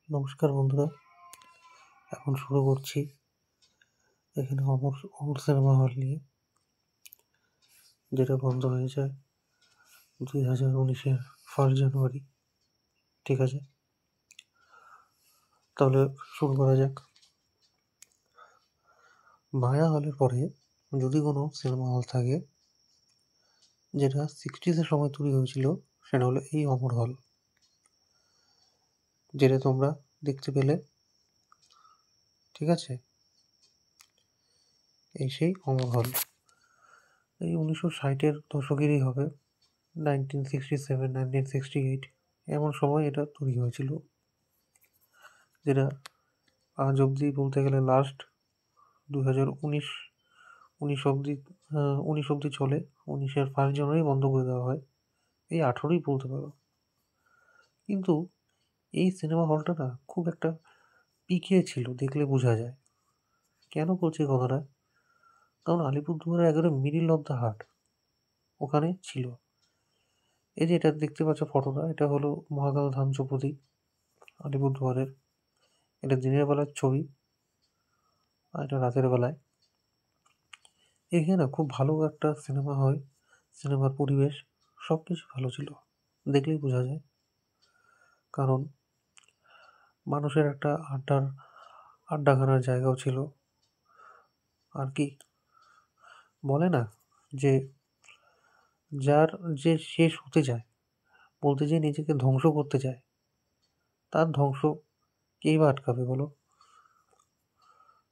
নমস্কার বন্ধুরা, এখন শুরু করছি এখানে অমর অমর সিনেমা হল নিয়ে, যেটা বন্ধ হয়ে যায় 2019-এর 1 জানুয়ারি। ঠিক আছে, তাহলে শুরু করা যাক। মায়া হলের পরে যদি কোনো সিনেমা হল থাকে যেটা 60s-এর সময় তৈরি হয়েছিল, সেটা হলো এই অমর হল, যেটা তোমরা দেখতে পেলে। ঠিক আছে, এই সেই অমর হল এই 1960-এর দশকেরই হবে, 1967, 1968 এমন সময় এটা তৈরি হয়েছিল, যেটা আজ অবধি বলতে গেলে লাস্ট 2019 উনিশ অবধি 19 অবধি চলে। 1 জানুয়ারি বন্ধ করে দেওয়া হয়, এই 18ই বলতে পারো। কিন্তু এই সিনেমা হলটা না খুব একটা পিছিয়ে ছিল, দেখলে বোঝা যায়। কেন বলছি কথাটা? কারণ আলিপুরদুয়ারের একেবারে মিডিল অফ দ্য হার্ট ওখানে ছিল। এই যে এটা দেখতে পাচ্ছ ফটোটা, এটা হলো মহাকাল ধাম চৌপতি, আলিপুরদুয়ারের। এটা দিনের বেলার ছবি আর এটা রাতের বেলায়। এখানে না খুব ভালো একটা সিনেমা হয়, সিনেমার পরিবেশ সব কিছু ভালো ছিল, দেখলেই বোঝা যায়। কারণ মানুষের একটা আড্ডাখানার জায়গাও ছিল। আর কি বলে না, যে যার যে শেষ হতে চায়, বলতে যে নিজেকে ধ্বংস করতে চায়, তার ধ্বংস কেই বা আটকাবে বলো?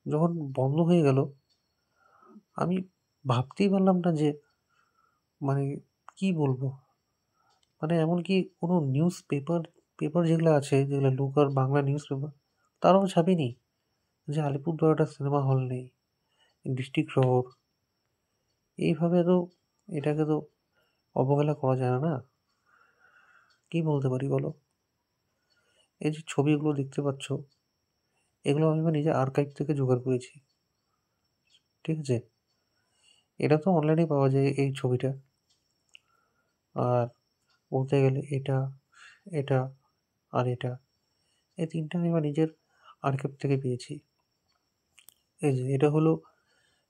যখন বন্ধ হয়ে গেল, আমি ভাবতেই পারলাম না যে, মানে কি বলবো, মানে এমনকি কোনো পেপার যেগুলো আছে, যেগুলো লোকাল বাংলা নিউজ পেপার, তারাও ছাপেনি যে আলিপুরদুয়ার একটা সিনেমা হল নেই, ডিস্ট্রিক্ট শহর। এইভাবে তো এটাকে তো অবহেলা করা যায় না। কি বলতে পারি বলো? এই যে ছবিগুলো দেখতে পাচ্ছ, এগুলো আমি আমার নিজের আর্কাইভ থেকে জোগাড় করেছি। ঠিক আছে, এটা তো অনলাইনে পাওয়া যায় এই ছবিটা। আর বলতে গেলে এটা, এটা আর এটা, এই তিনটা আমি আমার নিজের আর্কাইভ থেকে পেয়েছি। এই যে এটা হলো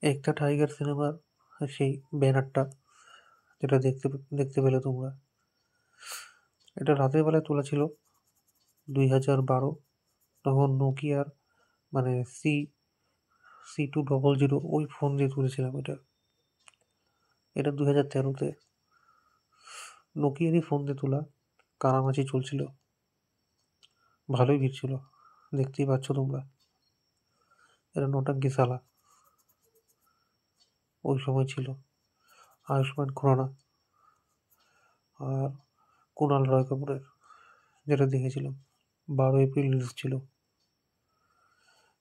একটা টাইগার সিনেমার সেই ব্যানারটা, যেটা দেখতে দেখতে পেলে তোমরা। এটা রাতের বেলায় তোলা ছিল 2012, তখন নোকিয়ার মানে C2000 ওই ফোন দিয়ে তুলেছিলাম এটা। এটা 2013-তে নোকিয়ারই ফোন দিয়ে তোলা, কানামাছি চলছিল, ভালোই ভিড় ছিল, দেখতেই পাচ্ছ তোমরা। এটা নোটাঙ্কি সালা ওই সময় ছিল, আয়ুষ্মান খুরানা আর কুণাল রয় কাপুরের, যেটা দেখেছিলাম। 12 এপ্রিল রিলিজ ছিল।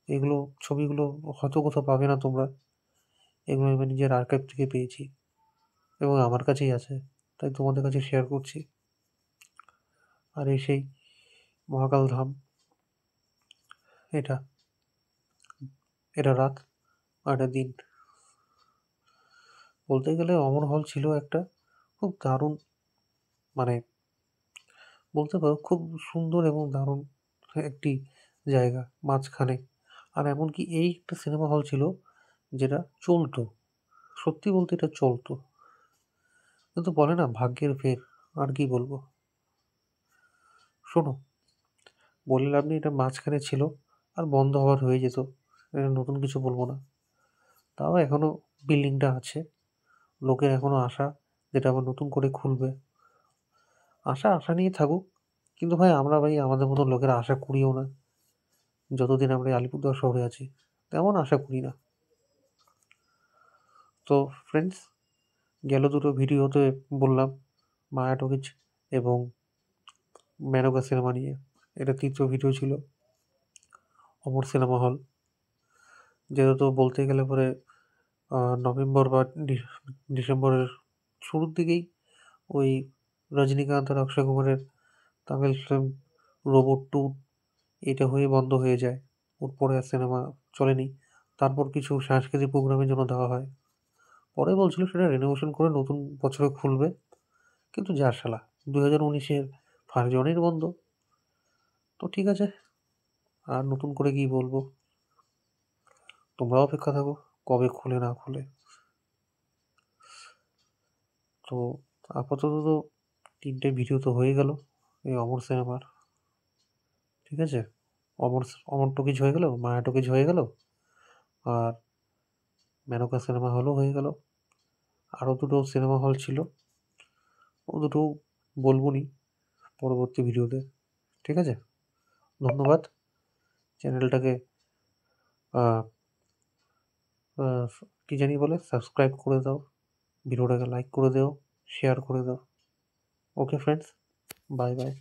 এগুলো ছবিগুলো হয়তো কোথাও পাবে না তোমরা, এগুলো আমি নিজের আর্কাইভ থেকে পেয়েছি এবং আমার কাছেই আছে, তাই তোমাদের কাছে শেয়ার করছি। আর এই সেই মহাকাল ধাম, এটা এটা রাত আর এটা দিন। বলতে গেলে অমর হল ছিল একটা খুব দারুণ, মানে বলতে পারো খুব সুন্দর এবং দারুণ একটি জায়গা মাঝখানে। আর এমনকি এই একটা সিনেমা হল ছিল যেটা চলতো, সত্যি বলতে এটা চলতো। কিন্তু বলে না ভাগ্যের ফের, আর কি বলবো। শোনো, বলে লাভ নেই, এটা মাঝখানে ছিল আর বন্ধ হওয়ার হয়ে যেত, এটা নতুন কিছু বলবো না। তাও এখনো বিল্ডিংটা আছে, লোকের এখনো আশা যেটা আবার নতুন করে খুলবে। আশা নিয়ে থাকুক, কিন্তু ভাই আমরা ভাই আমাদের মতো লোকেরা আশা করিও না। যতদিন আমরা এই আলিপুরদুয়ার শহরে আছি তেমন আশা করি না। তো ফ্রেন্ডস, গেল দুটো ভিডিওতে বললাম মায়া টকিজ এবং মেনকা সিনেমা নিয়ে। এটা তৃতীয় ভিডিও ছিল অমর সিনেমা হল, যেহেতু বলতে গেলে পরে নভেম্বর বা ডিসেম্বরের শুরুর দিকেই ওই রজনীকান্ত আর অক্ষয় কুমারের তামিল ফিল্ম রোবট 2 এটা হয়ে বন্ধ হয়ে যায়। ওর পরে আর সিনেমা চলেনি। তারপর কিছু সাংস্কৃতিক প্রোগ্রামের জন্য দেওয়া হয়, পরে বলছিল সেটা রেনোভেশন করে নতুন বছরে খুলবে। কিন্তু যা শালা 2019-এর 1 জানুয়ারি বন্ধ। তো ঠিক আছে, আর নতুন করে কি বলবো, তোমরা অপেক্ষা থাকো কবে খুলে না খুলে। তো আপাতত তো 3টে ভিডিও তো হয়ে গেল এই অমর সিনেমার, ঠিক আছে? অমর অমর টকিজ হয়ে গেল, মায়া টকিজ হয়ে গেল, আর মেনকা সিনেমা হলও হয়ে গেল। আরও দুটো সিনেমা হল ছিল, ও দুটো বলবো নি পরবর্তী ভিডিওতে, ঠিক আছে? ধন্যবাদ। চ্যানেলটাকে কি জানি বলে, সাবস্ক্রাইব করে দাও, ভিডিওটাকে লাইক করে দাও, শেয়ার করে দাও। Okay friends, bye bye.